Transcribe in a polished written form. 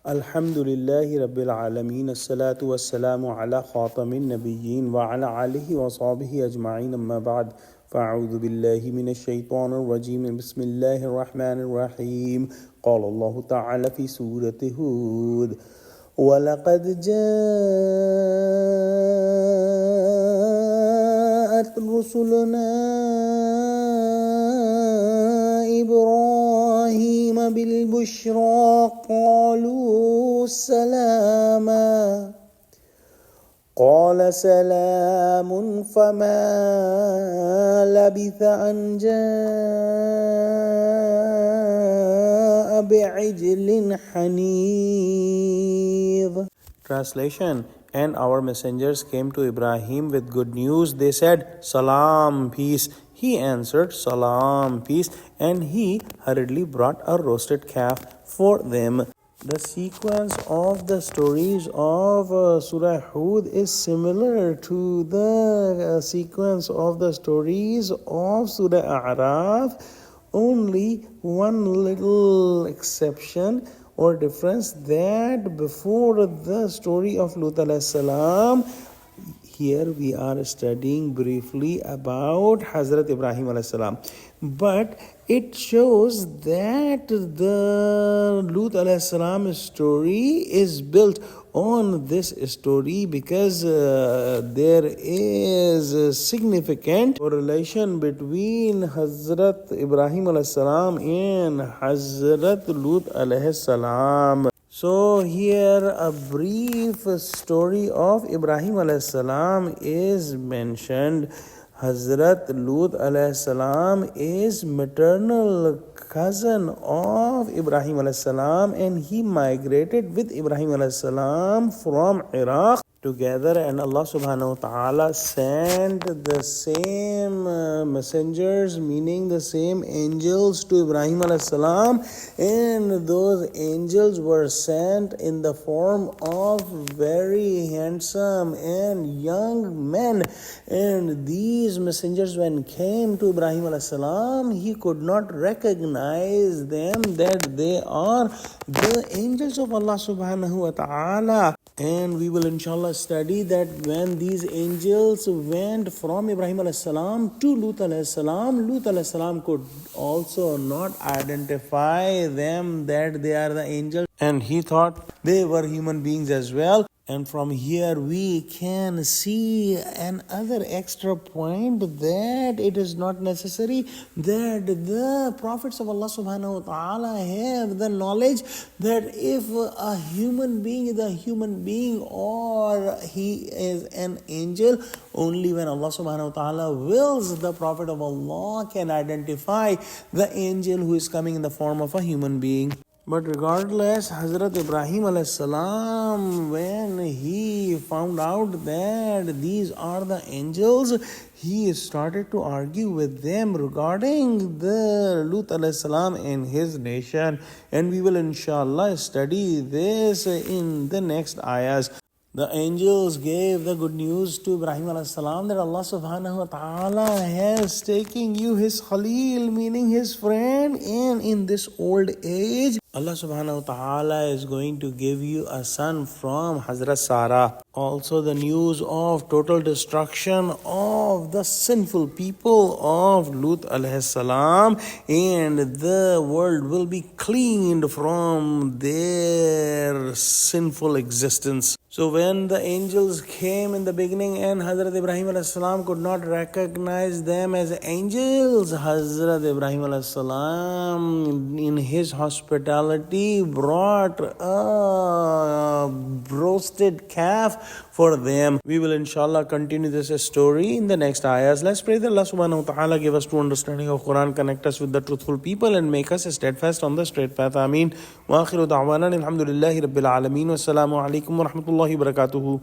Alhamdulillahi Rabbil Alameen. As-salatu was-salamu ala khatamin nabiyyin wa ala alihi wa sahbihi ajma'in amma ba'd. فأعوذ بالله من الشيطان الرجيم بسم الله الرحمن الرحيم قال الله تعالى في سورة هود ولقد جاءت رسلنا إبراهيم بالبشرى قالوا سلاما قال سلام فما لبث أن جاء بعجل حنيظ. Translation: And our messengers came to Ibrahim with good news. They said, Salam, peace. He answered, Salam, peace. And he hurriedly brought a roasted calf for them. The sequence of the stories of Surah Hud is similar to the sequence of the stories of Surah A'raf. Only one little exception or difference, that before the story of Lut alayhi salam, here we are studying briefly about Hazrat Ibrahim alayhi salam. But it shows that the Lut alayhi salam story is built on this story because there is a significant correlation between Hazrat Ibrahim alayhi salam and Hazrat Lut alayhi salam. So here a brief story of Ibrahim alayhi salam is mentioned. Hazrat Lut alayhi salam is maternal cousin of Ibrahim alayhi salam, and he migrated with Ibrahim alayhi salam from Iraq together, and Allah subhanahu wa ta'ala sent the same messengers, meaning the same angels, to Ibrahim alayhi salam, and those angels were sent in the form of very handsome and young men. And these messengers, when came to Ibrahim alayhi salam, he could not recognize them that they are the angels of Allah subhanahu wa ta'ala. And we will inshallah study that when these angels went from Ibrahim alayhi salam to Lut alayhi salam could also not identify them that they are the angels, and he thought they were human beings as well. And from here we can see another extra point, that it is not necessary that the prophets of Allah subhanahu wa ta'ala have the knowledge that if a human being is a human being or he is an angel. Only when Allah subhanahu wa ta'ala wills, the Prophet of Allah can identify the angel who is coming in the form of a human being. But regardless, Hazrat Ibrahim alayhi salam, when he found out that these are the angels, he started to argue with them regarding the Lut alayhi salam and his nation. And we will inshallah study this in the next ayahs. The angels gave the good news to Ibrahim alayhi salam that Allah subhanahu wa ta'ala has taken you his Khalil, meaning his friend, and in this old age, Allah subhanahu wa ta'ala is going to give you a son from Hazrat Sarah. Also the news of total destruction of the sinful people of Lut alayhi salam, and the world will be cleaned from their sinful existence. So when the angels came in the beginning and Hazrat Ibrahim alayhi salam could not recognize them as angels, Hazrat Ibrahim alayhi salam in his hospitality brought a roasted calf for them. We will inshallah continue this story in the next ayahs. Let's pray that Allah subhanahu wa ta'ala give us true understanding of Quran, connect us with the truthful people, and make us steadfast on the straight path. Ameen. Wa akhiru da'wana alhamdulillahi rabbil alameen. Wassalamu alaikum wa rahmatullahi wa barakatuhu.